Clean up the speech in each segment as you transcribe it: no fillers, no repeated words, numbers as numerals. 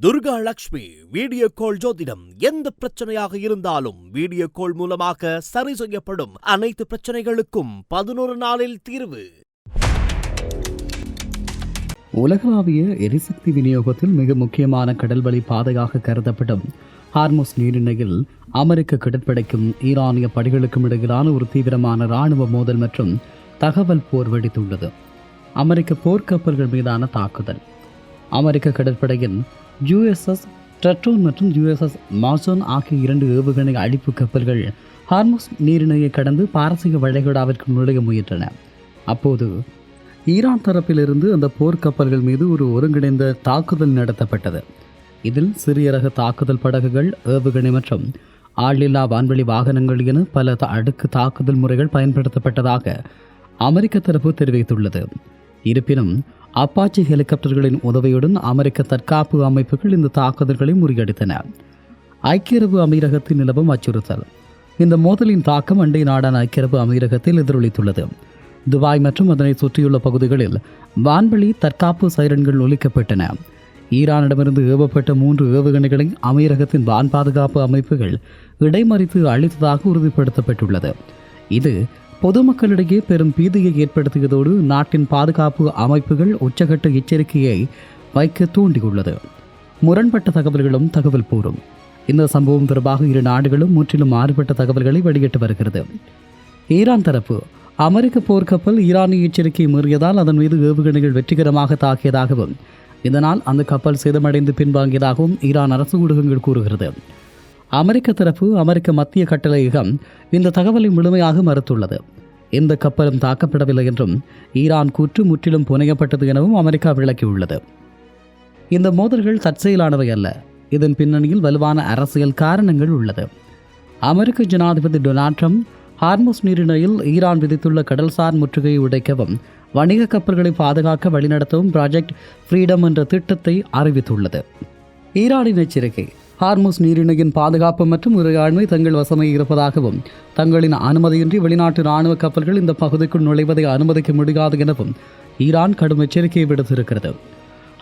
Durga Lakshmi video call ஜோதிடம். எந்த பிரச்சனையாக இருந்தாலும் வீடியோ கால் மூலமாக சரி செய்யப்படும். அனைத்து பிரச்சனைகளுக்கும் 11 நாளில் தீர்வு. உலகளாவிய எரிசக்தி விநியோகத்தில் மிக முக்கியமான கடல்வழி பாதையாக கருதப்படும் ஹார்முஸ் நீரிணையில் அமெரிக்க கடற்படைக்கும் ஈரானிய படைகளுக்கும் இடையிலான ஒரு தீவிரமான இராணுவ மோதல் மற்றும் தகவல் போர் வெடித்துள்ளது. அமெரிக்க போர்க்கப்பல்கள் மீதான தாக்குதல். அமெரிக்க கடற்படையின் USS ட்ரெட்டோன் மற்றும் USS மாசோன் ஆகிய 2 ஏவுகணை அழிப்பு கப்பல்கள் ஹார்முஸ் நீரிணையை கடந்து பாரசீக வளைகுடாவிற்கு நுழைய முயன்றன. அப்போது ஈரான் தரப்பிலிருந்து அந்த போர்க்கப்பல்கள் மீது ஒரு ஒருங்கிணைந்த தாக்குதல் நடத்தப்பட்டது. இதில் சிறிய ரக தாக்குதல் படகுகள், ஏவுகணை மற்றும் ஆளில்லா வான்வெளி வாகனங்கள் என பல அடுக்கு தாக்குதல் முறைகள் பயன்படுத்தப்பட்டதாக அமெரிக்க தரப்பு தெரிவித்துள்ளது. இருப்பினும் அப்பாச்சி ஹெலிகாப்டர்களின் உதவியுடன் அமெரிக்க தற்காப்பு அமைப்புகள் இந்த தாக்குதல்களை முறியடித்தன. ஐக்கிய அரபு அமீரகத்தில் நிலவும் அச்சுறுத்தல். இந்த மோதலின் தாக்கம் அண்டை நாடான ஐக்கிய அரபு அமீரகத்தில் எதிரொலித்துள்ளது. துபாய் மற்றும் அதனை சுற்றியுள்ள பகுதிகளில் வான்வெளி தற்காப்பு சைரன்கள் ஒலிக்கப்பட்டன. ஈரானிடமிருந்து ஏவப்பட்ட 3 ஏவுகணைகளை அமீரகத்தின் வான் பாதுகாப்பு அமைப்புகள் இடைமறித்து அழித்ததாக உறுதிப்படுத்தப்பட்டுள்ளது. இது பொதுமக்களிடையே பெரும் பீதியை ஏற்படுத்தியதோடு நாட்டின் பாதுகாப்பு அமைப்புகள் உச்சகட்ட எச்சரிக்கையை வைக்க தூண்டியுள்ளது. முரண்பட்ட தகவல்களும் தகவல் போரும். இந்த சம்பவம் தொடர்பாக இரு நாடுகளும் முற்றிலும் மாறுபட்ட தகவல்களை வெளியிட்டு வருகிறது. ஈரான் தரப்பு அமெரிக்க போர்க்கப்பல் ஈரானிய எச்சரிக்கை மீறியதால் அதன் மீது ஏவுகணைகள் வெற்றிகரமாக தாக்கியதாகவும் இதனால் அந்த கப்பல் சேதமடைந்து பின்வாங்கியதாகவும் ஈரான் அரசு ஊடகங்கள் கூறுகிறது. அமெரிக்க தரப்பு அமெரிக்க மத்திய கட்டளையகம் இந்த தகவலை முழுமையாக மறுத்துள்ளது. எந்த கப்பலும் தாக்கப்படவில்லை என்றும் ஈரான் கூற்று முற்றிலும் புனையப்பட்டது எனவும் அமெரிக்கா விளக்கியுள்ளது. இந்த மோதல்கள் தற்செயலானவை அல்ல. இதன் பின்னணியில் வலுவான அரசியல் காரணங்கள் உள்ளது. அமெரிக்க ஜனாதிபதி டொனால்ட் ட்ரம்ப் ஹார்முஸ் நீரிணையில் ஈரான் விதித்துள்ள கடல்சார் முற்றுகையை உடைக்கவும் வணிக கப்பல்களை பாதுகாக்க வழிநடத்தவும் ப்ராஜெக்ட் ஃப்ரீடம் என்ற திட்டத்தை அறிவித்துள்ளது. ஈரானின் எச்சரிக்கை. ஹார்முஸ் நீரிணையின் பாதுகாப்பு மற்றும் இறையாண்மை தங்கள் வசமே இருப்பதாகவும் தங்களின் அனுமதியின்றி வெளிநாட்டு இராணுவ கப்பல்கள் இந்த பகுதிக்குள் நுழைவதை அனுமதிக்க முடியாது எனவும் ஈரான் கடும் எச்சரிக்கையை விடுத்திருக்கிறது.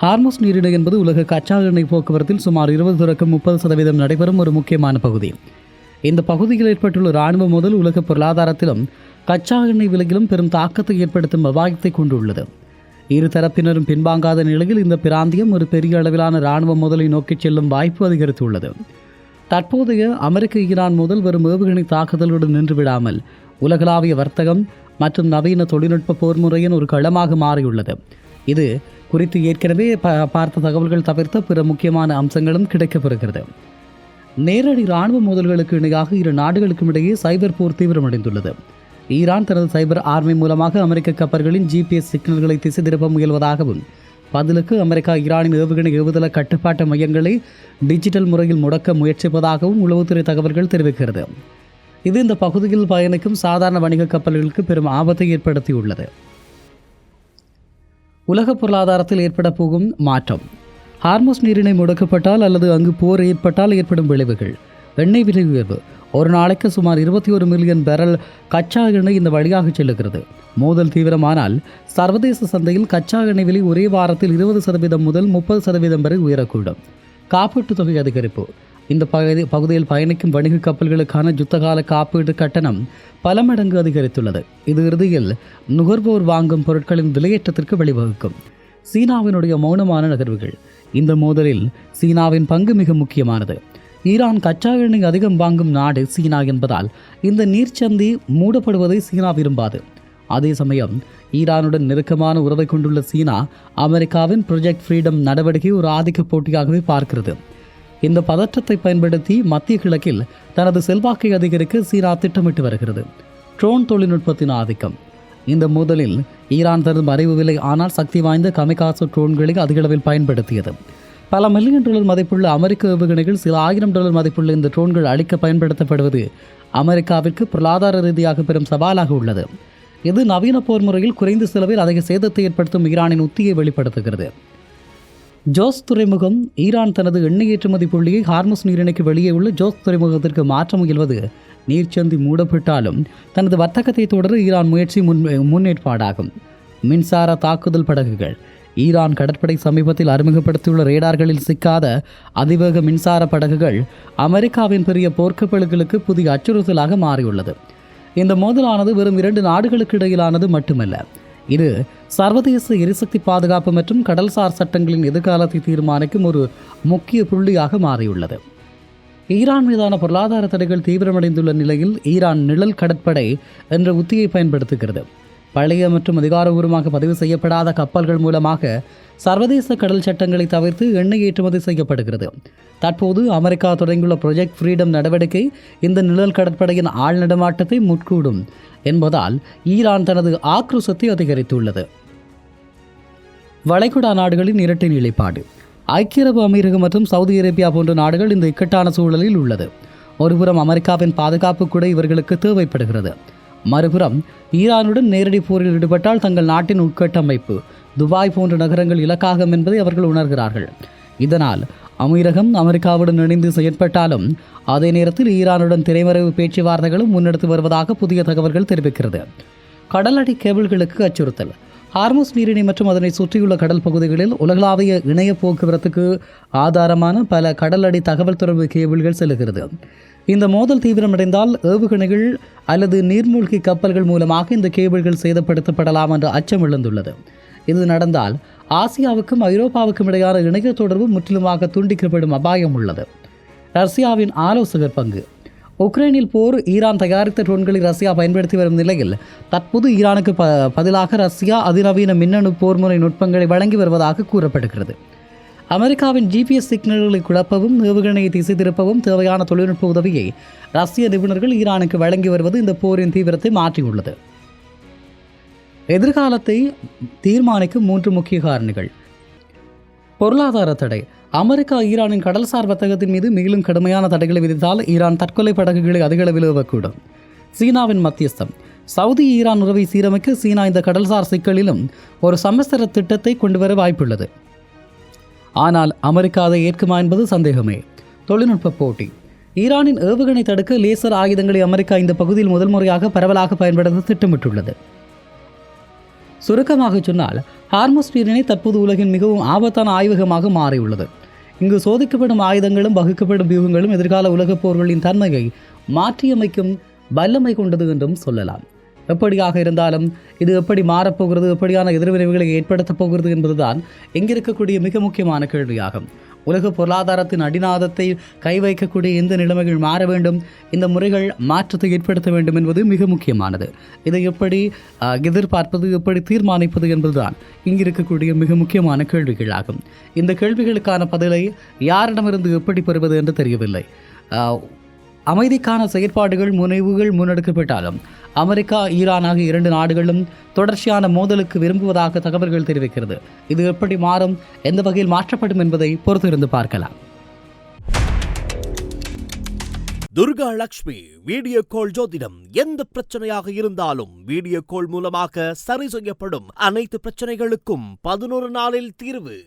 ஹார்முஸ் நீரிணை என்பது உலக கச்சா எண்ணெய் போக்குவரத்தில் சுமார் 20-30% நடைபெறும் ஒரு முக்கியமான பகுதி. இந்த பகுதியில் ஏற்பட்டுள்ள இராணுவ மோதல் உலக பொருளாதாரத்திலும் கச்சா எண்ணெய் விலையிலும் பெரும் தாக்கத்தை ஏற்படுத்தும் அபாயத்தை கொண்டுள்ளது. இரு தரப்பினரும் பின்வாங்காத நிலையில் இந்த பிராந்தியம் ஒரு பெரிய அளவிலான இராணுவ மோதலை நோக்கி செல்லும் வாய்ப்பு அதிகரித்துள்ளது. தற்போதைய அமெரிக்க ஈரான் மோதல் வெறும் ஏவுகணை தாக்குதலுடன் நின்றுவிடாமல் உலகளாவிய வர்த்தகம் மற்றும் நவீன தொழில்நுட்ப போர் முறையின் ஒரு களமாக மாறியுள்ளது. இது குறித்து ஏற்கனவே பார்த்த தகவல்கள் தவிர்த்த பிற முக்கியமான அம்சங்களும் கிடைக்கப்பெறுகிறது. நேரடி இராணுவ மோதல்களுக்கு இணையாக இரு நாடுகளுக்கும் இடையே சைபர் போர் தீவிரமடைந்துள்ளது. ஈரான் தனது சைபர் ஆர்மி மூலமாக அமெரிக்க கப்பல்களின் GPS சிக்னல்களை திசை திருப்ப முயல்வதாகவும் பதிலுக்கு அமெரிக்கா ஈரானின் ஏவுகணை ஏவுதள கட்டுப்பாட்டு மையங்களை டிஜிட்டல் முறையில் முடக்க முயற்சிப்பதாகவும் உளவுத்துறை தகவல்கள் தெரிவிக்கிறது. இது இந்த பகுதியில் பயணிக்கும் சாதாரண வணிக கப்பல்களுக்கு பெரும் ஆபத்தை ஏற்படுத்தியுள்ளது. உலக பொருளாதாரத்தில் ஏற்பட போகும் மாற்றம். ஹார்முஸ் நீரிணை முடக்கப்பட்டால் அல்லது அங்கு போர் ஏற்பட்டால் ஏற்படும் விளைவுகள். எண்ணெய் விலை உயர்வு. ஒரு நாளைக்கு சுமார் 21 மில்லியன் பேரல் கச்சா எண்ணெய் இந்த வழியாக செல்லுகிறது. மோதல் தீவிரமானால் சர்வதேச சந்தையில் கச்சா எண்ணெய் விலை ஒரே வாரத்தில் 20% முதல் 30% வரை உயரக்கூடும். காப்பீட்டுத் தொகை அதிகரிப்பு. இந்த பகுதியில் பயணிக்கும் வணிக கப்பல்களுக்கான யுத்தகால காப்பீட்டு கட்டணம் பல மடங்கு அதிகரித்துள்ளது. இது இறுதியில் நுகர்வோர் வாங்கும் பொருட்களின் விலையேற்றத்திற்கு வழிவகுக்கும். சீனாவினுடைய மௌனமான நகர்வுகள். இந்த மோதலில் சீனாவின் பங்கு மிக முக்கியமானது. ஈரான் கச்சா எண்ணெய் அதிகம் வாங்கும் நாடு சீனா என்பதால் இந்த நீர்ச்சந்தி மூடப்படுவதை சீனா விரும்பாது. அதே சமயம் ஈரானுடன் நெருக்கமான உறவை கொண்டுள்ள சீனா அமெரிக்காவின் ப்ராஜெக்ட் ஃப்ரீடம் நடவடிக்கை ஒரு ஆதிக்க போட்டியாகவே பார்க்கிறது. இந்த பதற்றத்தை பயன்படுத்தி மத்திய கிழக்கில் தனது செல்வாக்கை அதிகரிக்க சீனா திட்டமிட்டு வருகிறது. ட்ரோன் தொழில்நுட்பத்தின் ஆதிக்கம். இந்த மோதலில் ஈரான் தனது மறைவு விலை ஆனால் சக்தி வாய்ந்த கமிகாசு ட்ரோன்களை அதிகளவில் பயன்படுத்தியது. பல மில்லியன் டாலர் மதிப்புள்ள அமெரிக்க ஏவுகணைகள் சில $1000 மதிப்புள்ள இந்த ட்ரோன்கள் அழிக்க பயன்படுத்தப்படுவது அமெரிக்காவிற்கு பொருளாதார ரீதியாக பெரும் சவாலாக உள்ளது. இது நவீன போர் முறையில் குறைந்த செலவில் அதிக சேதத்தை ஏற்படுத்தும் ஈரானின் உத்தியை வெளிப்படுத்துகிறது. ஜோஸ் துறைமுகம். ஈரான் தனது எண்ணெய் ஏற்றுமதி புள்ளியை ஹார்முஸ் நீரிணைக்கு வெளியே உள்ள ஜோஸ் துறைமுகத்திற்கு மாற்ற முயல்வது நீர்ச்சந்தி மூடப்பட்டாலும் தனது வர்த்தகத்தை தொடர ஈரான் முயற்சி முன்னேற்பாடாகும். மின்சார தாக்குதல் படகுகள். ஈரான் கடற்படை சமீபத்தில் அறிமுகப்படுத்தியுள்ள ரேடார்களில் சிக்காத அதிவேக மின்சார படகுகள் அமெரிக்காவின் பெரிய போர்க்கப்பல்களுக்கு புதிய அச்சுறுத்தலாக மாறியுள்ளது. இந்த மோதலானது வெறும் 2 நாடுகளுக்கு இடையிலானது மட்டுமல்ல, இது சர்வதேச எரிசக்தி பாதுகாப்பு மற்றும் கடல்சார் சட்டங்களின் எதிர்காலத்தை தீர்மானிக்கும் ஒரு முக்கிய புள்ளியாக மாறியுள்ளது. ஈரான் மீதான பொருளாதார தடைகள் தீவிரமடைந்துள்ள நிலையில் ஈரான் நிழல் கடற்படை என்ற உத்தியை பயன்படுத்துகிறது. பழைய மற்றும் அதிகாரபூர்வமாக பதிவு செய்யப்படாத கப்பல்கள் மூலமாக சர்வதேச கடல் சட்டங்களை தவிர்த்து எண்ணெய் ஏற்றுமதி செய்யப்படுகிறது. தற்போது அமெரிக்கா தொடங்கியுள்ள ப்ரொஜெக்ட் ஃப்ரீடம் நடவடிக்கை இந்த நிழல் கடற்படையின் ஆள் நடமாட்டத்தை முற்கூடும் என்பதால் ஈரான் தனது ஆக்ரோஷத்தை அதிகரித்துள்ளது. வளைகுடா நாடுகளின் இரட்டை நிலைப்பாடு. ஐக்கிய அரபு அமீரகம் மற்றும் சவுதி அரேபியா போன்ற நாடுகள் இந்த இக்கட்டான சூழலில் உள்ளது. ஒருபுறம் அமெரிக்காவின் பாதுகாப்பு கூட இவர்களுக்கு தேவைப்படுகிறது. மறுபுறம் ஈரானுடன் நேரடி போரில் ஈடுபட்டால் தங்கள் நாட்டின் உட்கட்டமைப்பு, துபாய் போன்ற நகரங்கள் இலக்காகும் என்பதை அவர்கள் உணர்கிறார்கள். இதனால் அமீரகம் அமெரிக்காவுடன் இணைந்து செயற்பட்டாலும் அதே நேரத்தில் ஈரானுடன் திரைமறைவு பேச்சுவார்த்தைகளும் முன்னெடுத்து வருவதாக புதிய தகவல்கள் தெரிவிக்கிறது. கடலடி கேபிள்களுக்கு அச்சுறுத்தல். ஹார்முஸ் நீரிணை மற்றும் அதனை சுற்றியுள்ள கடல் பகுதிகளில் உலகளாவிய இணைய போக்குவரத்துக்கு ஆதாரமான பல கடலடி தகவல் தொடர்பு கேபிள்கள் செல்கிறது. இந்த மோதல் தீவிரமடைந்தால் ஏவுகணைகள் அல்லது நீர்மூழ்கி கப்பல்கள் மூலமாக இந்த கேபிள்கள் சேதப்படுத்தப்படலாம் என்ற அச்சம் எழுந்துள்ளது. இது நடந்தால் ஆசியாவுக்கும் ஐரோப்பாவுக்கும் இடையான இணைய தொடர்பு முற்றிலுமாக துண்டிக்கப்படும் அபாயம் உள்ளது. ரஷ்யாவின் ஆலோசகர் பங்கு. உக்ரைனில் போர் ஈரான் தயாரித்த ட்ரோன்களை ரஷ்யா பயன்படுத்தி வரும் நிலையில் தற்போது ஈரானுக்கு பதிலாக ரஷ்யா அதிநவீன மின்னணு போர்முறை நுட்பங்களை வழங்கி வருவதாக கூறப்படுகிறது. அமெரிக்காவின் GPS சிக்னல்களை குழப்பவும் ஏவுகணையை திசை திருப்பவும் தேவையான தொழில்நுட்ப உதவியை ரஷ்ய நிபுணர்கள் ஈரானுக்கு வழங்கி வருவது இந்த போரின் தீவிரத்தை மாற்றியுள்ளது. எதிர்காலத்தை தீர்மானிக்கும் 3 முக்கிய காரணிகள். பொருளாதார தடை. அமெரிக்கா ஈரானின் கடல்சார் வர்த்தகத்தின் மீது மேலும் கடுமையான தடைகளை விதித்தால் ஈரான் தற்கொலை படகுகளை அதிகளவில் ஏவக்கூடும். சீனாவின் மத்தியஸ்தம். சவுதி ஈரான் உறவை சீரமைக்க சீனா இந்த கடல்சார் சிக்கலிலும் ஒரு சமஸ்தர திட்டத்தை கொண்டுவர வாய்ப்புள்ளது. ஆனால் அமெரிக்கா அதை ஏற்குமா என்பது சந்தேகமே. தொழில்நுட்ப போட்டி. ஈரானின் ஏவுகணை தடுக்க லேசர் ஆயுதங்களை அமெரிக்கா இந்த பகுதியில் முதல் முறையாக பரவலாக பயன்படுத்த திட்டமிட்டுள்ளது. சுருக்கமாக சொன்னால், ஹார்முஸ் நீரிணை தற்போது உலகின் மிகவும் ஆபத்தான ஆய்வகமாக மாறியுள்ளது. இங்கு சோதிக்கப்படும் ஆயுதங்களும் வகுக்கப்படும் வியூகங்களும் எதிர்கால உலகப் போர்களின் தன்மையை மாற்றியமைக்கும் வல்லமை கொண்டது என்றும் சொல்லலாம். எப்படியாக இருந்தாலும் இது எப்படி மாறப்போகிறது, எப்படியான எதிர்வினைவுகளை ஏற்படுத்தப் போகிறது என்பதுதான் இங்கிருக்கக்கூடிய மிக முக்கியமான கேள்வியாகும். உலக பொருளாதாரத்தின் அடிநாதத்தை கை வைக்கக்கூடிய எந்த நிலைமைகள் மாற வேண்டும், இந்த முறைகள் மாற்றத்தை ஏற்படுத்த வேண்டும் என்பது மிக முக்கியமானது. இதை எப்படி எதிர்பார்ப்பது, எப்படி தீர்மானிப்பது என்பதுதான் இங்கிருக்கக்கூடிய மிக முக்கியமான கேள்விகளாகும். இந்த கேள்விகளுக்கான பதிலை யாரிடமிருந்து எப்படி பெறுவது என்று தெரியவில்லை. அமைதிக்கான செயற்பாடுகள் முனைவுகள் முன்னெடுக்கப்பட்டாலும் அமெரிக்கா ஈரான் ஆகிய 2 நாடுகளும் தொடர்ச்சியான மோதலுக்கு விரும்புவதாக தகவல்கள் தெரிவிக்கிறது. இது எப்படி மாறும், எந்த வகையில் மாற்றப்படும் என்பதை பொறுத்திருந்து பார்க்கலாம். துர்கா லட்சுமி வீடியோ கால் ஜோதிடம். எந்த பிரச்சனையாக இருந்தாலும் வீடியோ கால் மூலமாக சரி செய்யப்படும். அனைத்து பிரச்சனைகளுக்கும் 11 நாளில் தீர்வு.